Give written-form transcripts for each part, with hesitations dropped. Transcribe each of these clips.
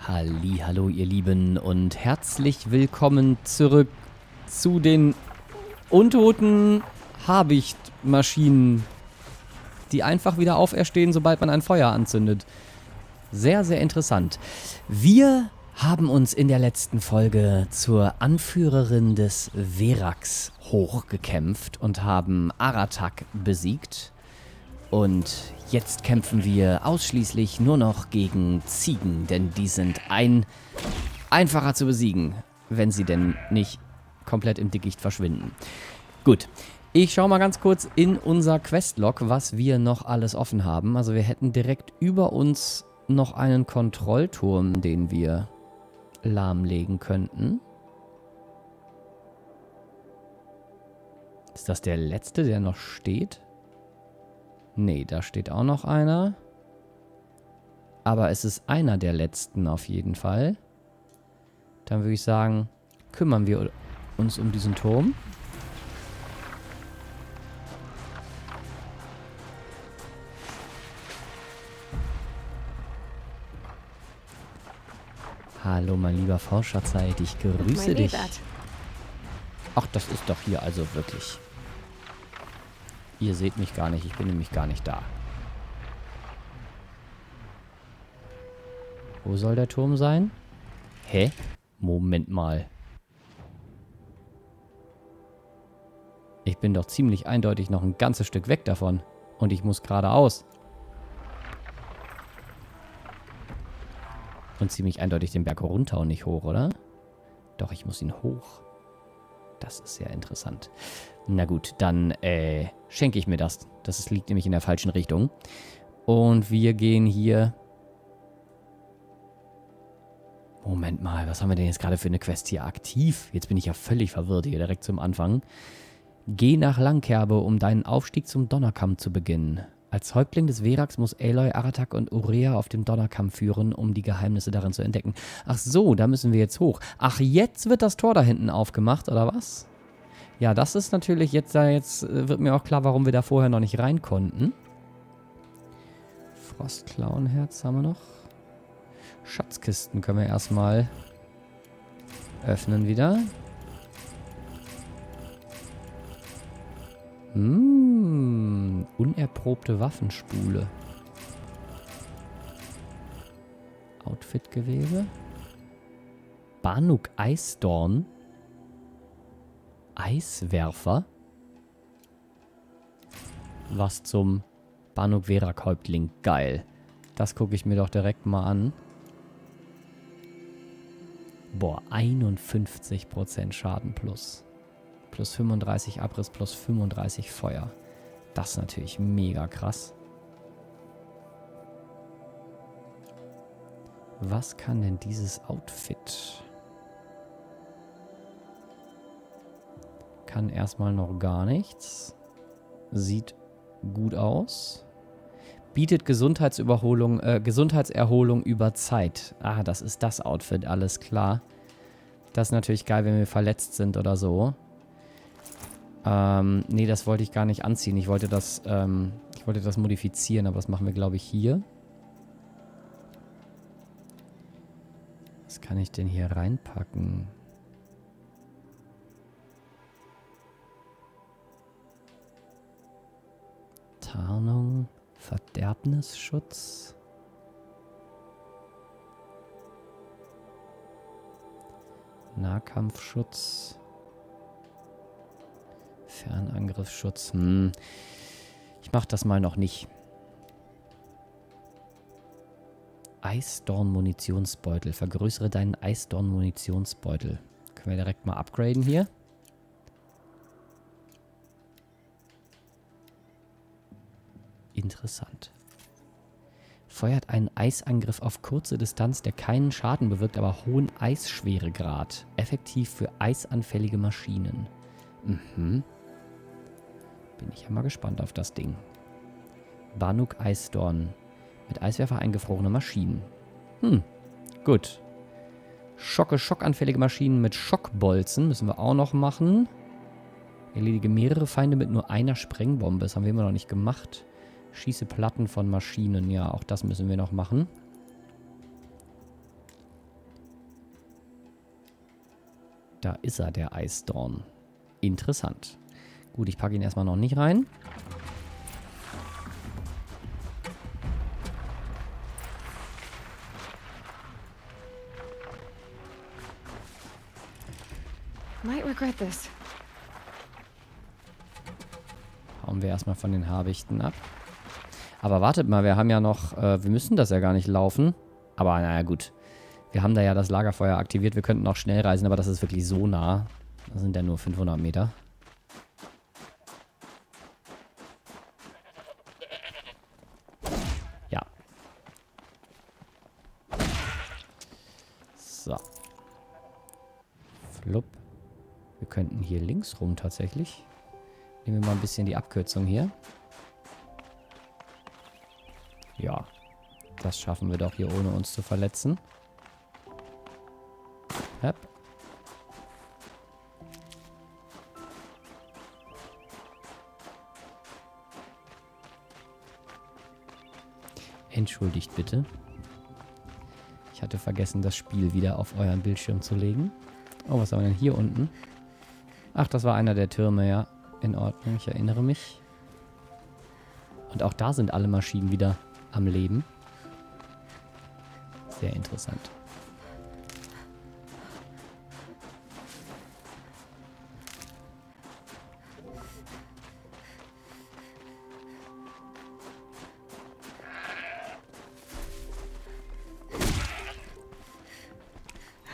Hallihallo ihr Lieben und herzlich willkommen zurück zu den untoten Habichtmaschinen, die einfach wieder auferstehen, sobald man ein Feuer anzündet. Sehr, sehr interessant. Wir haben uns in der letzten Folge zur Anführerin des Verax hochgekämpft und haben Aratak besiegt. Und jetzt kämpfen wir ausschließlich nur noch gegen Ziegen, denn die sind einfacher zu besiegen, wenn sie denn nicht komplett im Dickicht verschwinden. Gut, ich schaue mal ganz kurz in unser Questlog, was wir noch alles offen haben. Also wir hätten direkt über uns noch einen Kontrollturm, den wir lahmlegen könnten. Ist das der letzte, der noch steht? Nee, da steht auch noch einer. Aber es ist einer der letzten auf jeden Fall. Dann würde ich sagen, kümmern wir uns um diesen Turm. Hallo, mein lieber Forscherzeit, ich grüße dich. Ach, das ist doch hier also wirklich... Ihr seht mich gar nicht, ich bin nämlich gar nicht da. Wo soll der Turm sein? Hä? Moment mal. Ich bin doch ziemlich eindeutig noch ein ganzes Stück weg davon. Und ich muss geradeaus. Und ziemlich eindeutig den Berg runter und nicht hoch, oder? Doch, ich muss ihn hoch. Das ist sehr interessant. Na gut, dann schenke ich mir das. Das liegt nämlich in der falschen Richtung. Und wir gehen hier... Moment mal, was haben wir denn jetzt gerade für eine Quest hier aktiv? Jetzt bin ich ja völlig verwirrt hier direkt zum Anfang. Geh nach Langkerbe, um deinen Aufstieg zum Donnerkamm zu beginnen. Als Häuptling des Verax muss Aloy, Aratak und Urea auf dem Donnerkamm führen, um die Geheimnisse darin zu entdecken. Ach so, da müssen wir jetzt hoch. Ach, jetzt wird das Tor da hinten aufgemacht, oder was? Ja, das ist natürlich jetzt wird mir auch klar, warum wir da vorher noch nicht rein konnten. Frostklauenherz haben wir noch. Schatzkisten können wir erstmal öffnen wieder. Unerprobte Waffenspule. Outfitgewebe. Banuk Eisdorn. Eiswerfer. Was zum Banuk Verax Häuptling. Geil. Das gucke ich mir doch direkt mal an. Boah, 51% Schaden plus. Plus 35 Abriss, plus 35 Feuer. Das ist natürlich mega krass. Was kann denn dieses Outfit? Kann erstmal noch gar nichts. Sieht gut aus. Bietet Gesundheitserholung über Zeit. Ah, das ist das Outfit, alles klar. Das ist natürlich geil, wenn wir verletzt sind oder so. Nee, das wollte ich gar nicht anziehen. Ich wollte das modifizieren, aber das machen wir, glaube ich, hier. Was kann ich denn hier reinpacken? Tarnung, Verderbnisschutz. Nahkampfschutz. Fernangriffsschutz. Ich mach das mal noch nicht. Eisdorn-Munitionsbeutel. Vergrößere deinen Eisdorn-Munitionsbeutel. Können wir direkt mal upgraden hier. Interessant. Feuert einen Eisangriff auf kurze Distanz, der keinen Schaden bewirkt, aber hohen Eisschweregrad. Effektiv für eisanfällige Maschinen. Bin ich ja mal gespannt auf das Ding. Banuk Eisdorn. Mit Eiswerfer eingefrorene Maschinen. Gut. Schockanfällige Maschinen mit Schockbolzen müssen wir auch noch machen. Erledige mehrere Feinde mit nur einer Sprengbombe. Das haben wir immer noch nicht gemacht. Schieße Platten von Maschinen. Ja, auch das müssen wir noch machen. Da ist er, der Eisdorn. Interessant. Gut, ich packe ihn erstmal noch nicht rein. Might regret this. Hauen wir erstmal von den Habichten ab. Aber wartet mal, wir haben ja noch, wir müssen das ja gar nicht laufen. Aber naja, gut. Wir haben da ja das Lagerfeuer aktiviert. Wir könnten auch schnell reisen, aber das ist wirklich so nah. Das sind ja nur 500 Meter. Ja. So. Flupp. Wir könnten hier links rum tatsächlich. Nehmen wir mal ein bisschen die Abkürzung hier. Ja. Das schaffen wir doch hier, ohne uns zu verletzen. Hopp. Entschuldigt bitte. Ich hatte vergessen, das Spiel wieder auf euren Bildschirm zu legen. Oh, was haben wir denn hier unten? Ach, das war einer der Türme, ja. In Ordnung, ich erinnere mich. Und auch da sind alle Maschinen wieder am Leben. Sehr interessant.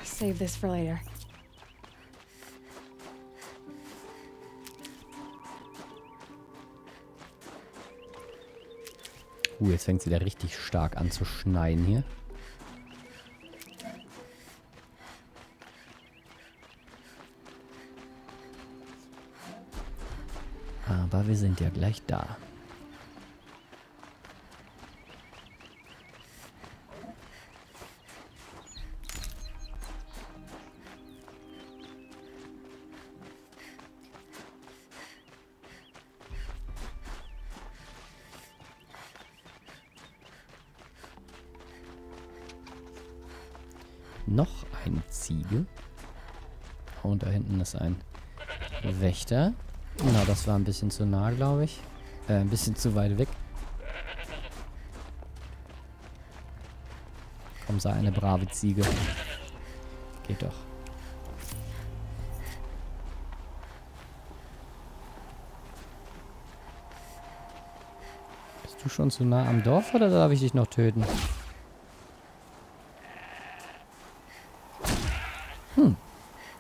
Save this for later. Jetzt fängt es wieder richtig stark an zu schneien hier. Aber wir sind ja gleich da. Noch eine Ziege. Und da hinten ist ein Wächter. Na, das war ein bisschen zu nah, glaube ich. Ein bisschen zu weit weg. Komm, sei eine brave Ziege. Geht doch. Bist du schon zu nah am Dorf oder darf ich dich noch töten?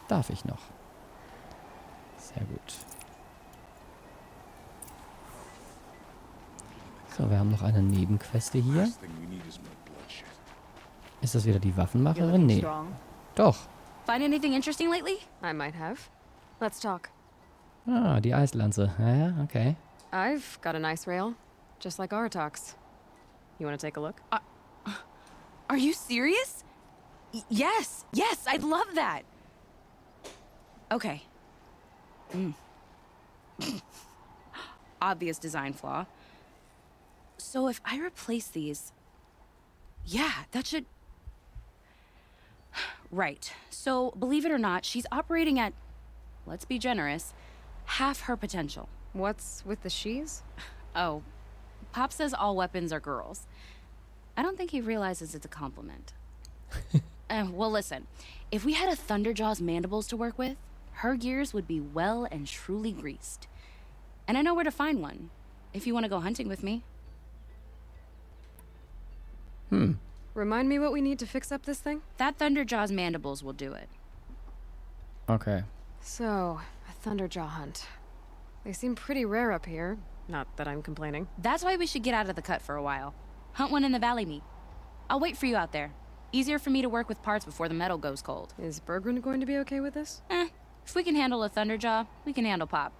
Darf ich noch. Sehr gut. So, wir haben noch eine Nebenqueste hier. Ist das wieder die Waffenmacherin? Nee. Doch. Find anything interesting lately? I might have. Let's talk. Ah, die Eislanze. Ja, okay. I've got a nice rail, just like Aratak's. You want to take a look? Are you serious? Yes, I'd love that. Okay. Obvious design flaw. So if I replace these... Yeah, that should... Right. So, believe it or not, she's operating at, let's be generous, half her potential. What's with the she's? Oh, Pop says all weapons are girls. I don't think he realizes it's a compliment. Well, listen. If we had a Thunderjaw's mandibles to work with, her gears would be well and truly greased. And I know where to find one, if you want to go hunting with me. Remind me what we need to fix up this thing? That Thunderjaw's mandibles will do it. Okay. So, a Thunderjaw hunt. They seem pretty rare up here. Not that I'm complaining. That's why we should get out of the cut for a while. Hunt one in the valley meet. I'll wait for you out there. Easier for me to work with parts before the metal goes cold. Is Berggren going to be okay with this? If we can handle a Thunderjaw, we can handle Pop.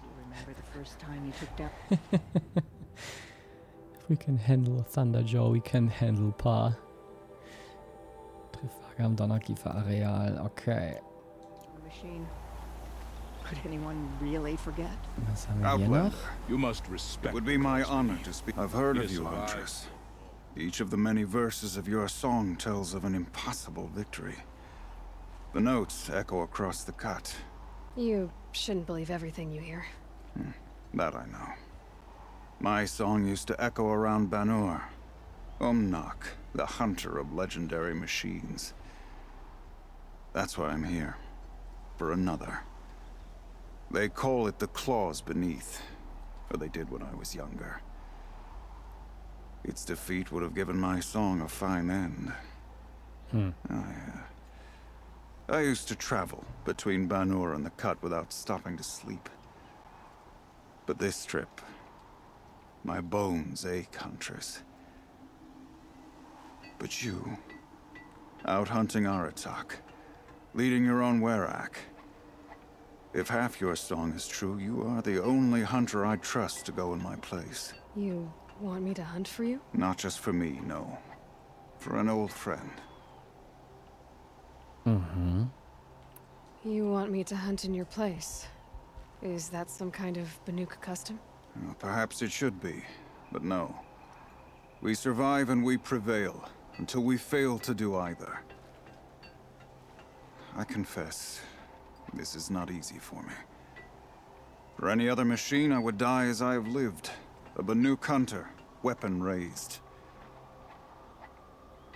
You remember the first time you took down... If we can handle Thunderjaw, we can handle Pa. Triffwagen am Donnerkiefer-Areal, okay. machine. Could anyone really forget? Was haben wir hier noch? You must respect. It would be my honor to speak. I've heard of you, Huntress. Each of the many verses of your song tells of an impossible victory. The notes echo across the cut. You shouldn't believe everything you hear. That I know. My song used to echo around Banur. Umnak, the hunter of legendary machines. That's why I'm here. For another. They call it the claws beneath. Or they did when I was younger. Its defeat would have given my song a fine end. I used to travel between Banur and the cut without stopping to sleep. But this trip, my bones ache, Huntress. But you, out hunting Aratak, leading your own Werak. If half your song is true, you are the only hunter I trust to go in my place. You want me to hunt for you? Not just for me, no. For an old friend. You want me to hunt in your place? Is that some kind of Banuk custom? Well, perhaps it should be, but no. We survive and we prevail, until we fail to do either. I confess, this is not easy for me. For any other machine, I would die as I have lived. A Banuk hunter, weapon raised.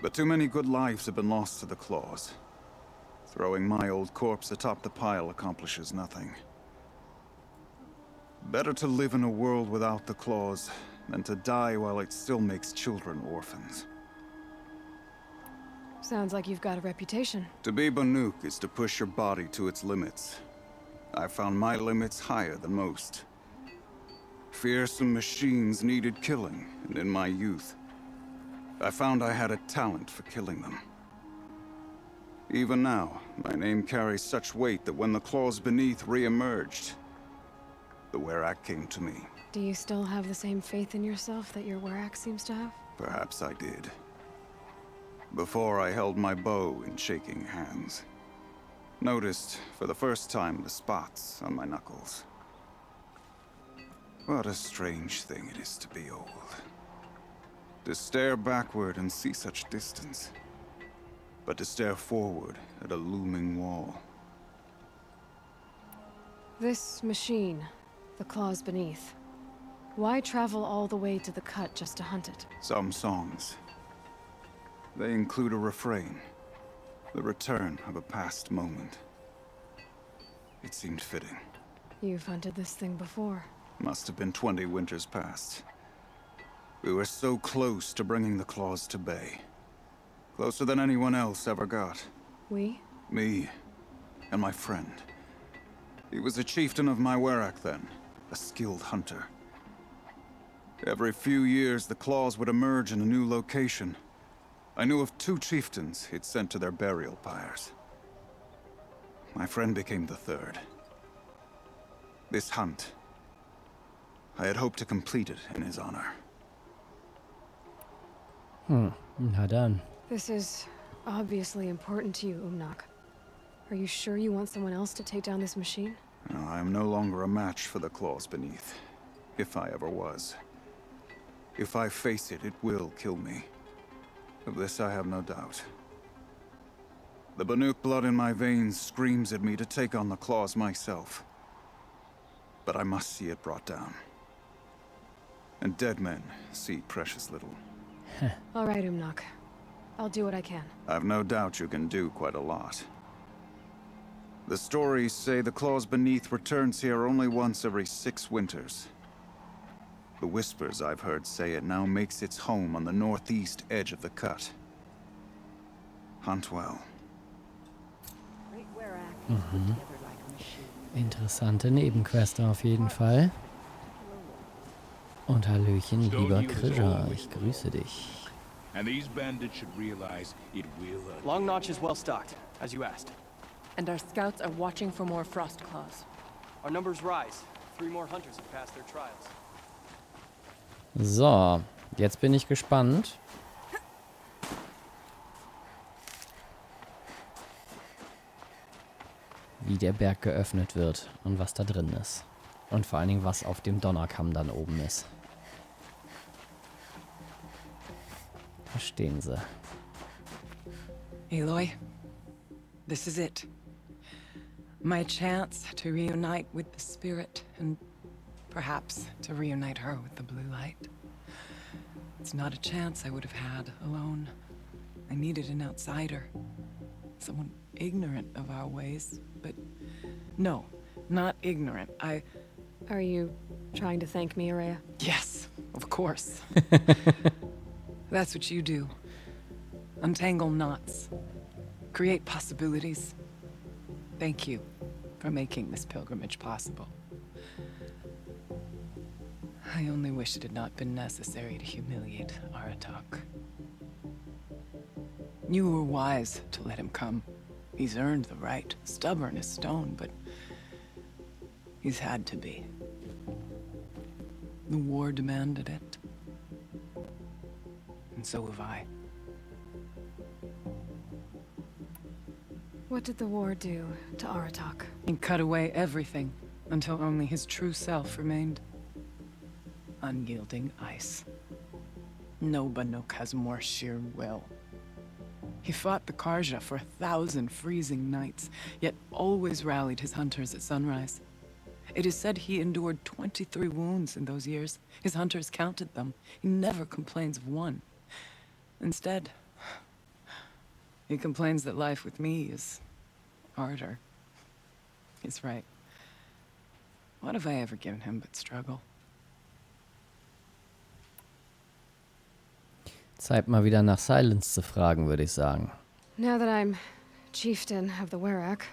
But too many good lives have been lost to the claws. Throwing my old corpse atop the pile accomplishes nothing. Better to live in a world without the claws than to die while it still makes children orphans. Sounds like you've got a reputation. To be Banuk is to push your body to its limits. I found my limits higher than most. Fearsome machines needed killing, and in my youth, I found I had a talent for killing them. Even now, my name carries such weight that when the claws beneath re-emerged, the Werak came to me. Do you still have the same faith in yourself that your Werak seems to have? Perhaps I did. Before I held my bow in shaking hands. Noticed, for the first time, the spots on my knuckles. What a strange thing it is to be old. To stare backward and see such distance. But to stare forward at a looming wall. This machine, the claws beneath. Why travel all the way to the cut just to hunt it? Some songs. They include a refrain. The return of a past moment. It seemed fitting. You've hunted this thing before. Must have been 20 winters past. We were so close to bringing the claws to bay. Closer than anyone else ever got. We? Me. And my friend. He was a chieftain of my Werak then. A skilled hunter. Every few years, the claws would emerge in a new location. I knew of 2 chieftains he'd sent to their burial pyres. My friend became the 3rd. This hunt, I had hoped to complete it in his honor. Na dann. This is obviously important to you, Umnak. Are you sure you want someone else to take down this machine? No, I am no longer a match for the claws beneath. If I ever was. If I face it, it will kill me. Of this I have no doubt. The Banuk blood in my veins screams at me to take on the claws myself. But I must see it brought down. And dead men see precious little. All right, Umnak. I'll do what I can. I've no doubt you can do quite a lot. The stories say the claws beneath returns here only once every 6 winters. The whispers I've heard say it now makes its home on the northeast edge of the cut. Hunt well. Great Werak is put together like a machine. Interessante Nebenquest auf jeden Fall. Und Hallöchen, lieber Krischer, ich grüße dich. And these bandits should realize it will. Long Notch is well stocked, as you asked. And our scouts are watching for more frost claws. Our numbers rise. 3 more hunters have passed their trials. So, jetzt bin ich gespannt. Wie der Berg geöffnet wird und was da drin ist. Und vor allen Dingen, was auf dem Donnerkamm dann oben ist. Verstehen Sie. Aloy, This is it. My chance to reunite with the spirit, and perhaps to reunite her with the blue light. It's not a chance I would have had alone. I needed an outsider. Someone ignorant of our ways, but no, not ignorant. Are you trying to thank me, Araya? Yes, of course. That's what you do. Untangle knots. Create possibilities. Thank you for making this pilgrimage possible. I only wish it had not been necessary to humiliate Aratak. You were wise to let him come. He's earned the right. Stubborn as stone, but he's had to be. The war demanded it. And so have I. What did the war do to Aratak? He cut away everything until only his true self remained. Unyielding ice. No Banuk has more sheer will. He fought the Karja for 1,000 freezing nights, yet always rallied his hunters at sunrise. It is said he endured 23 wounds in those years. His hunters counted them. He never complains of one. Instead, he complains that life with me is harder. He's right. What have I ever given him but struggle? Zeit mal wieder nach Silence zu fragen, würde ich sagen. Now that I'm chieftain of the Werak,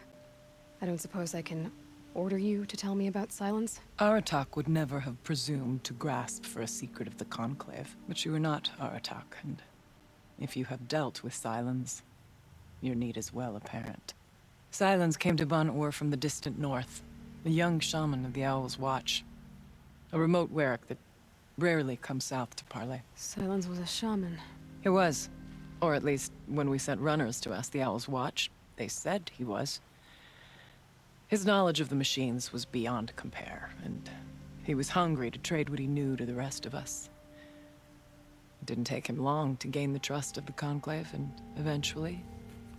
I don't suppose I can order you to tell me about Silence? Aratak would never have presumed to grasp for a secret of the Conclave, but you are not Aratak, and if you have dealt with Silence, your need is well apparent. Silence came to Ban-Ur from the distant north, a young shaman of the Owl's Watch, a remote Werak that rarely comes south to parley. Silence was a shaman. He was, or at least when we sent runners to ask the Owl's Watch, they said he was. His knowledge of the machines was beyond compare, and he was hungry to trade what he knew to the rest of us. It didn't take him long to gain the trust of the Conclave, and eventually,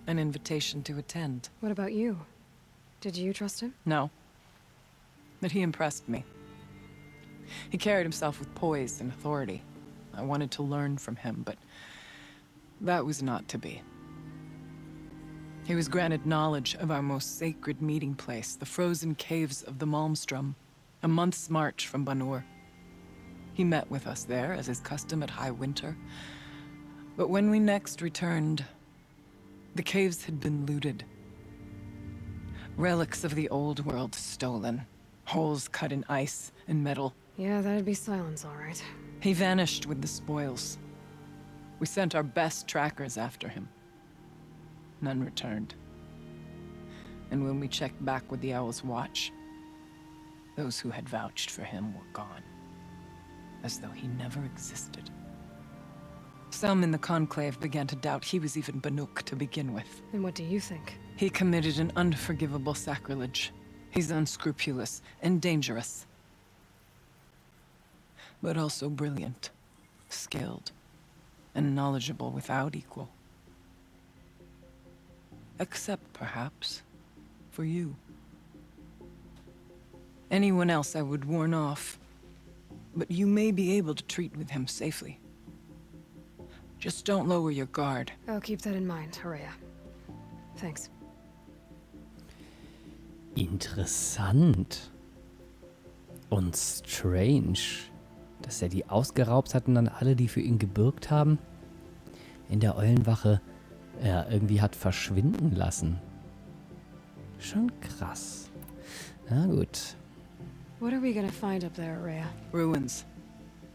an invitation to attend. What about you? Did you trust him? No. But he impressed me. He carried himself with poise and authority. I wanted to learn from him, but that was not to be. He was granted knowledge of our most sacred meeting place, the frozen caves of the Malmstrom, a month's march from Ban-Ur. He met with us there, as is custom at high winter. But when we next returned, the caves had been looted. Relics of the old world stolen. Holes cut in ice and metal. Yeah, that'd be Silence, all right. He vanished with the spoils. We sent our best trackers after him. None returned. And when we checked back with the Owl's Watch, those who had vouched for him were gone. As though he never existed. Some in the Conclave began to doubt he was even Banuk to begin with. And what do you think? He committed an unforgivable sacrilege. He's unscrupulous and dangerous. But also brilliant, skilled, and knowledgeable without equal. Except, perhaps, for you. Anyone else I would warn off, but you may be able to treat with him safely. Just don't lower your guard. I'll keep that in mind, Araya. Thanks. Interessant. Und strange. Dass er die ausgeraubt hat und dann alle, die für ihn gebürgt haben, in der Eulenwache irgendwie hat verschwinden lassen. Schon krass. Na gut. What are we gonna find up there, Araya? Ruins,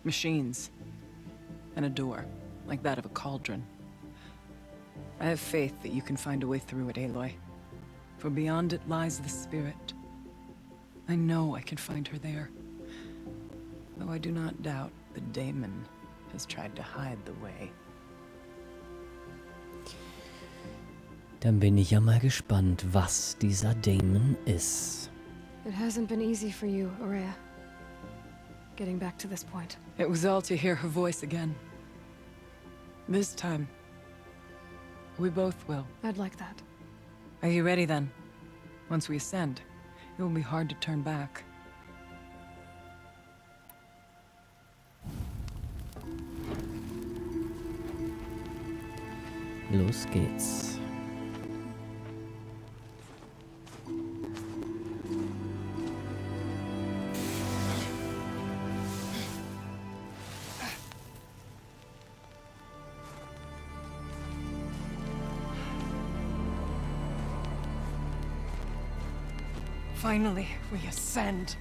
machines, and a door, like that of a cauldron. I have faith that you can find a way through it, Aloy. For beyond it lies the spirit. I know I can find her there. Though I do not doubt the daemon has tried to hide the way. Dann bin ich ja mal gespannt, was dieser Daemon ist. It hasn't been easy for you, Araya. Getting back to this point. It was all to hear her voice again. This time, we both will. I'd like that. Are you ready then? Once we ascend, it will be hard to turn back. Los geht's. Finally, we ascend.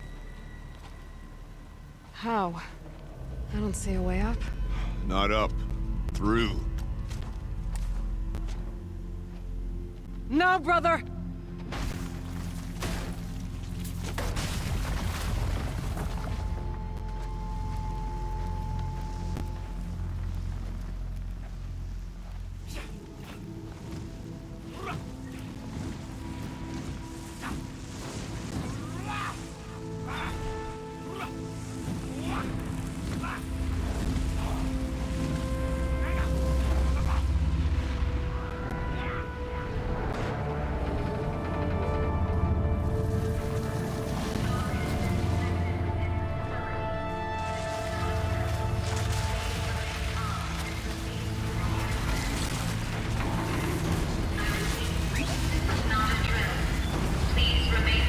How? I don't see a way up. Not up. Through. No, brother!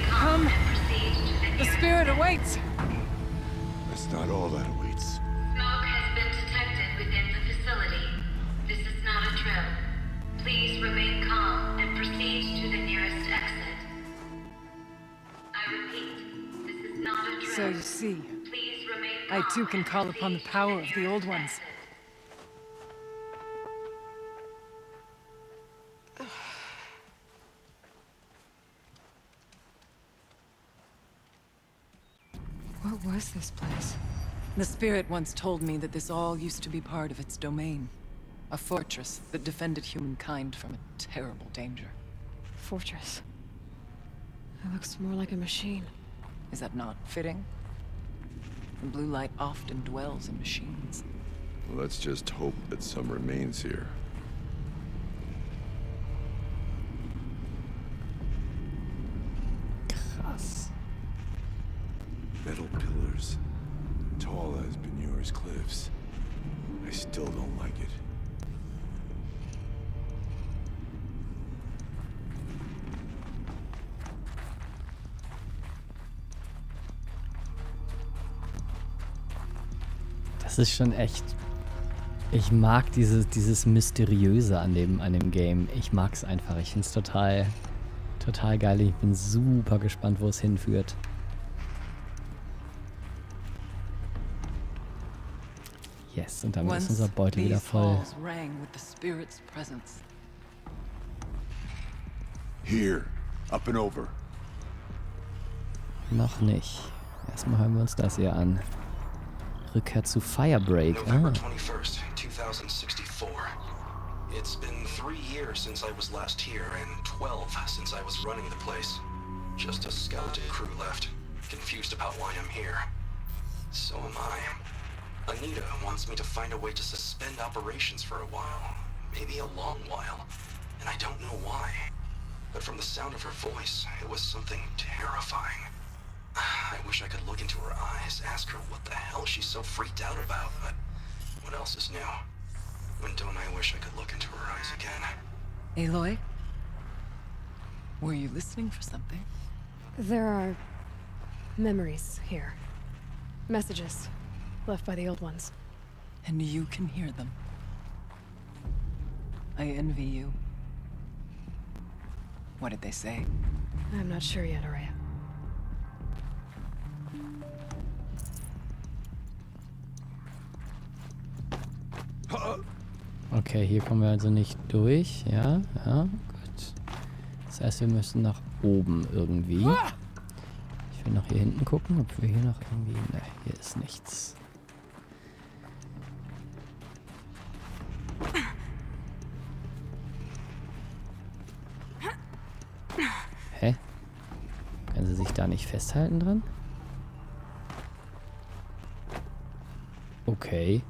Come! The spirit awaits! That's not all that awaits. Smoke has been detected within the facility. This is not a drill. Please remain calm and proceed to the nearest exit. I repeat, this is not a drill. So you see, Please remain I calm too can and call upon the proceed to power of the nearest old ones. exit. What was this place? The spirit once told me that this all used to be part of its domain. A fortress that defended humankind from a terrible danger. Fortress. It looks more like a machine. Is that not fitting? The blue light often dwells in machines. Let's just hope that some remains here. Krass. Metal pillars. Tall as Benure's cliffs. I still don't like it. Das ist schon echt... Ich mag dieses Mysteriöse an dem Game. Ich mag es einfach. Ich finde es total geil. Ich bin super gespannt, wo es hinführt. Yes, und damit ist unser Beutel wieder voll. Here. Up and over. Noch nicht. Erstmal hören wir uns das hier an. Rückkehr zu Firebreak. November 21st, 2064. It's been 3 years since I was last here, and 12 since I was running the place. Just a skeleton crew left, confused about why I'm here. So am I. Anita wants me to find a way to suspend operations for a while. Maybe a long while. And I don't know why. But from the sound of her voice, it was something terrifying. I wish I could look into her eyes, ask her what the hell she's so freaked out about, but what else is new? When don't I wish I could look into her eyes again? Aloy? Were you listening for something? There are memories here. Messages left by the old ones. And you can hear them. I envy you. What did they say? I'm not sure yet, Araya. Okay, hier kommen wir also nicht durch. Ja, gut. Das heißt, wir müssen nach oben irgendwie. Ich will noch hier hinten gucken, ob wir hier noch irgendwie... Ne, hier ist nichts. Hä? Können sie sich da nicht festhalten dran? Okay.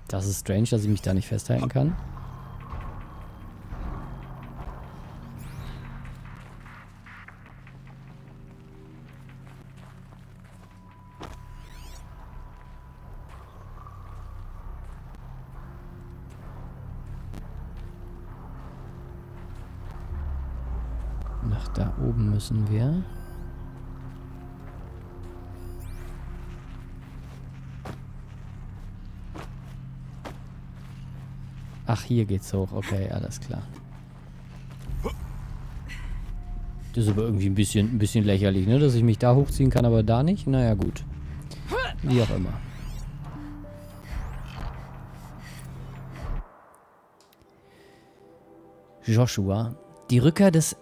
Das ist strange, dass ich mich da nicht festhalten kann. Nach da oben müssen wir. Ach, hier geht's hoch. Okay, alles klar. Das ist aber irgendwie ein bisschen lächerlich, ne? Dass ich mich da hochziehen kann, aber da nicht. Naja, gut. Wie auch immer. Joshua. Die Rückkehr des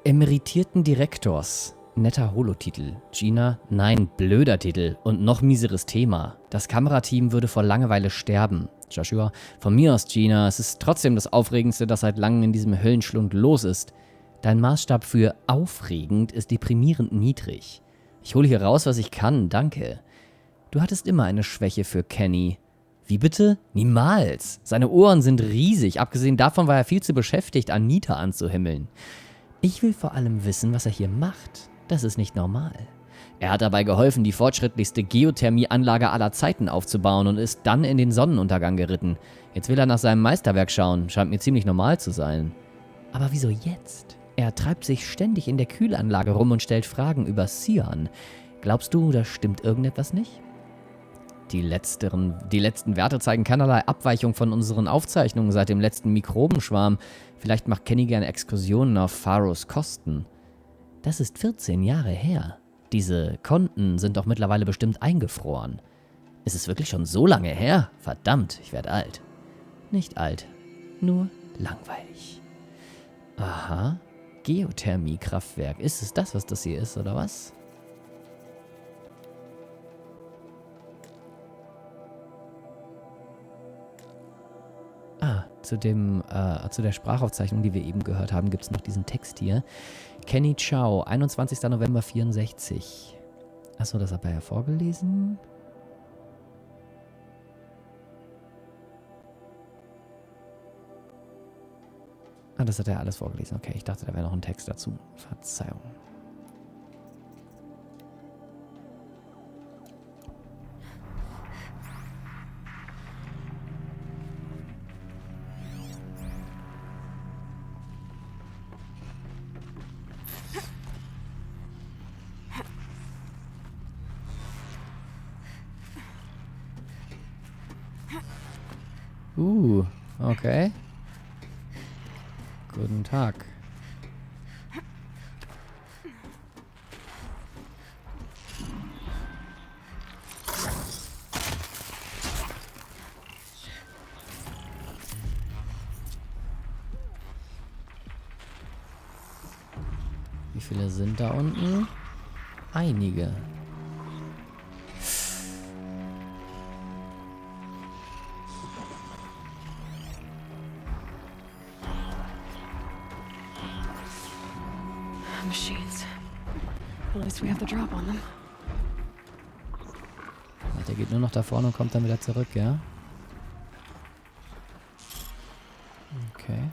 emeritierten Direktors. Netter Holotitel. Gina, nein, blöder Titel. Und noch mieseres Thema. Das Kamerateam würde vor Langeweile sterben. Joshua, von mir aus, Gina, es ist trotzdem das Aufregendste, das seit langem in diesem Höllenschlund los ist. Dein Maßstab für aufregend ist deprimierend niedrig. Ich hole hier raus, was ich kann, danke. Du hattest immer eine Schwäche für Kenny. Wie bitte? Niemals. Seine Ohren sind riesig. Abgesehen davon war er viel zu beschäftigt, Anita anzuhimmeln. Ich will vor allem wissen, was er hier macht. Das ist nicht normal. Er hat dabei geholfen, die fortschrittlichste Geothermieanlage aller Zeiten aufzubauen und ist dann in den Sonnenuntergang geritten. Jetzt will er nach seinem Meisterwerk schauen. Scheint mir ziemlich normal zu sein. Aber wieso jetzt? Er treibt sich ständig in der Kühlanlage rum und stellt Fragen über Cyan. Glaubst du, da stimmt irgendetwas nicht? Die letzten Werte zeigen keinerlei Abweichung von unseren Aufzeichnungen seit dem letzten Mikrobenschwarm. Vielleicht macht Kenny gerne Exkursionen auf Pharos Kosten. Das ist 14 Jahre her. Diese Konten sind doch mittlerweile bestimmt eingefroren. Ist es wirklich schon so lange her? Verdammt, ich werde alt. Nicht alt, nur langweilig. Aha, Geothermiekraftwerk. Ist es das, was das hier ist, oder was? Zu der Sprachaufzeichnung, die wir eben gehört haben, gibt es noch diesen Text hier. Kenny Chow, 21. November 64. Achso, das hat er ja vorgelesen. Ah, das hat er alles vorgelesen. Okay, ich dachte, da wäre noch ein Text dazu. Verzeihung. Okay. Guten Tag. Wie viele sind da unten? Einige. Machines. At least we have the drop on them. Der geht nur noch da vorne und kommt dann wieder zurück, ja? Okay.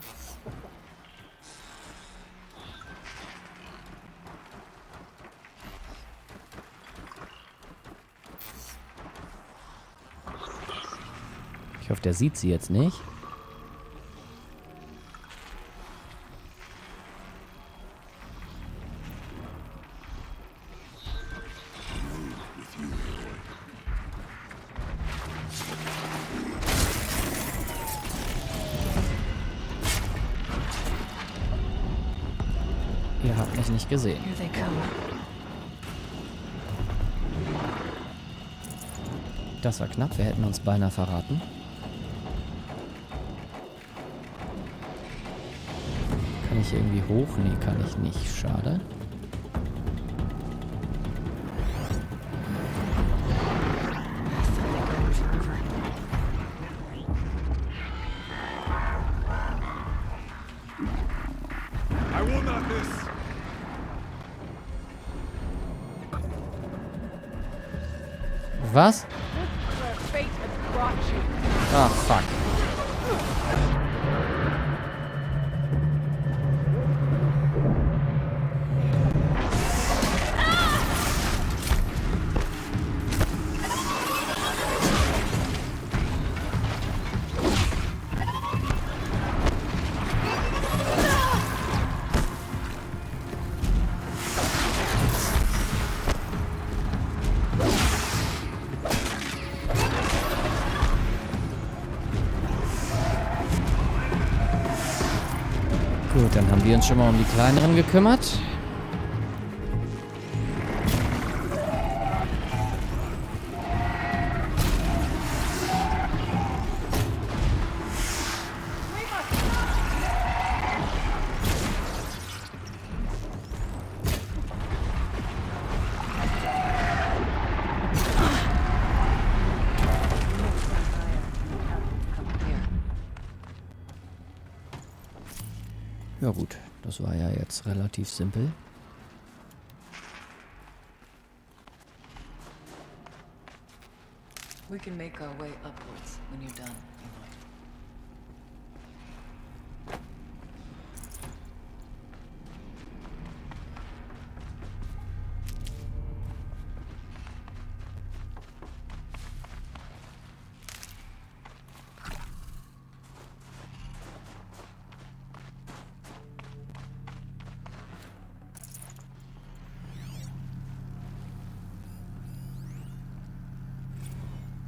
Ich hoffe, der sieht sie jetzt nicht. Ihr habt mich nicht gesehen. Here they come. Das war knapp, wir hätten uns beinahe verraten. Kann ich hier irgendwie hoch? Nee, kann ich nicht. Schade. I will not miss. Was? Where fate has brought you. Ah, fuck. Gut, dann haben wir uns schon mal um die kleineren gekümmert. Ja gut, das war ja jetzt relativ simpel. We can make our way upwards when you're done, Eloy.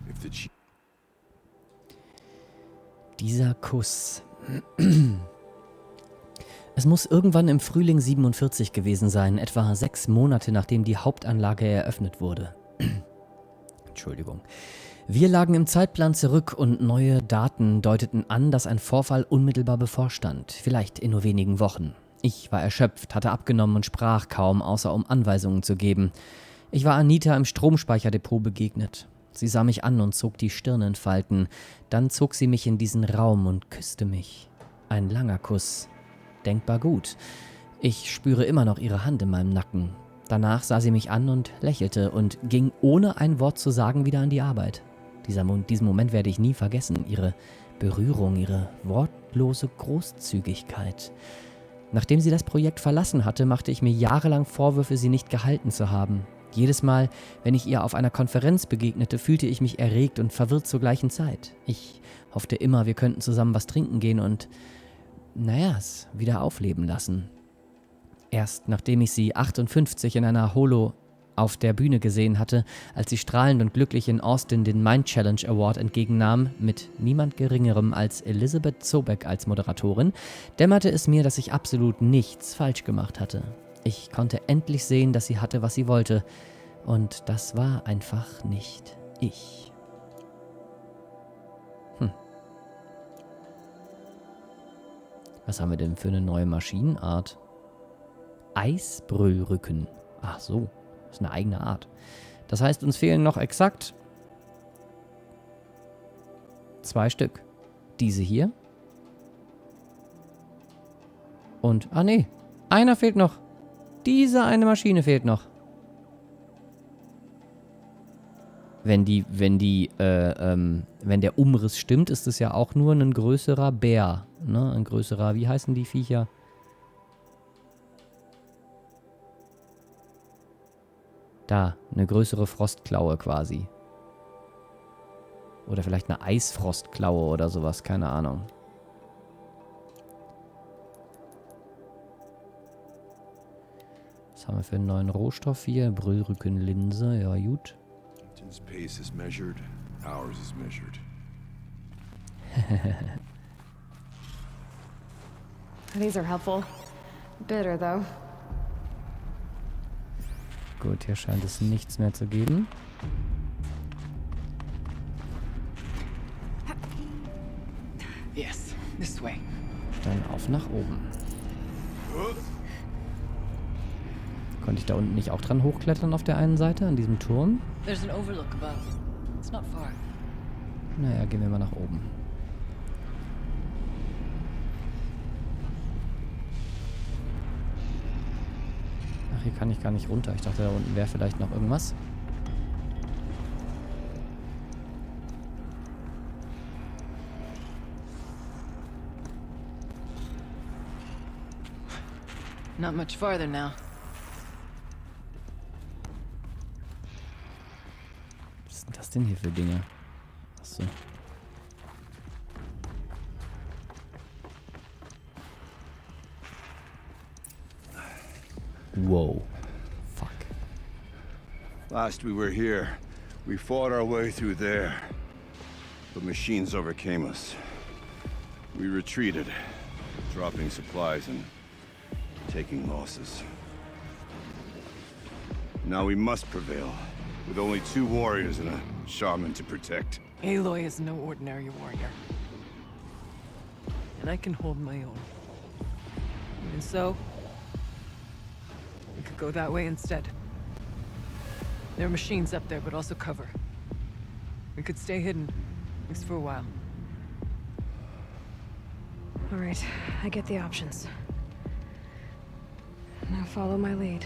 If the chief Dieser Kuss. Es muss irgendwann im Frühling 47 gewesen sein, etwa 6 Monate nachdem die Hauptanlage eröffnet wurde. Entschuldigung. Wir lagen im Zeitplan zurück und neue Daten deuteten an, dass ein Vorfall unmittelbar bevorstand, vielleicht in nur wenigen Wochen. Ich war erschöpft, hatte abgenommen und sprach kaum, außer um Anweisungen zu geben. Ich war Anita im Stromspeicherdepot begegnet. Sie sah mich an und zog die Stirn in Falten. Dann zog sie mich in diesen Raum und küsste mich. Ein langer Kuss. Denkbar gut. Ich spüre immer noch ihre Hand in meinem Nacken. Danach sah sie mich an und lächelte und ging ohne ein Wort zu sagen wieder an die Arbeit. Diesen Moment werde ich nie vergessen. Ihre Berührung, ihre wortlose Großzügigkeit. Nachdem sie das Projekt verlassen hatte, machte ich mir jahrelang Vorwürfe, sie nicht gehalten zu haben. Jedes Mal, wenn ich ihr auf einer Konferenz begegnete, fühlte ich mich erregt und verwirrt zur gleichen Zeit. Ich hoffte immer, wir könnten zusammen was trinken gehen und, es wieder aufleben lassen. Erst nachdem ich sie 58 in einer Holo auf der Bühne gesehen hatte, als sie strahlend und glücklich in Austin den Mind Challenge Award entgegennahm, mit niemand Geringerem als Elisabeth Zobeck als Moderatorin, dämmerte es mir, dass ich absolut nichts falsch gemacht hatte. Ich konnte endlich sehen, dass sie hatte, was sie wollte. Und das war einfach nicht ich. Was haben wir denn für eine neue Maschinenart? Eisbrüllrücken. Ach so, das ist eine eigene Art. Das heißt, uns fehlen noch exakt 2 Stück. Diese hier. Und, einer fehlt noch. Diese eine Maschine fehlt noch. Wenn der Umriss stimmt, ist es ja auch nur ein größerer Bär. Ne? Ein größerer, wie heißen die Viecher? Da, eine größere Frostklaue quasi. Oder vielleicht eine Eisfrostklaue oder sowas, keine Ahnung. Was haben wir für einen neuen Rohstoff hier? Brüllrückenlinse, ja gut. Captain's pace is measured, ours is measured. These are helpful. Bitter, though. Gut, hier scheint es nichts mehr zu geben. Yes, this way. Dann auf nach oben. Konnte ich da unten nicht auch dran hochklettern auf der einen Seite, an diesem Turm? There's an overlook above. It's not far. Naja, gehen wir mal nach oben. Ach, hier kann ich gar nicht runter. Ich dachte, da unten wäre vielleicht noch irgendwas. Not much farther now. Was sind das denn hier für Dinge? Achso. Whoa. Fuck. Last we were here, we fought our way through there. But machines overcame us. We retreated, dropping supplies and taking losses. Now we must prevail, with only 2 warriors and a shaman to protect. Aloy is no ordinary warrior. And I can hold my own. And so, we could go that way instead. There are machines up there, but also cover. We could stay hidden, at least for a while. All right, I get the options. Now follow my lead.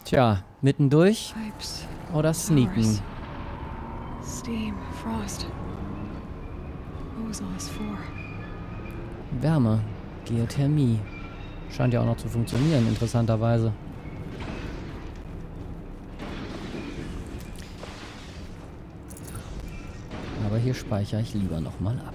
Tja, mittendurch Pipes, oder sneaken? powers, steam, frost. What was all this for? Wärme, Geothermie. Scheint ja auch noch zu funktionieren, interessanterweise. Aber hier speichere ich lieber nochmal ab.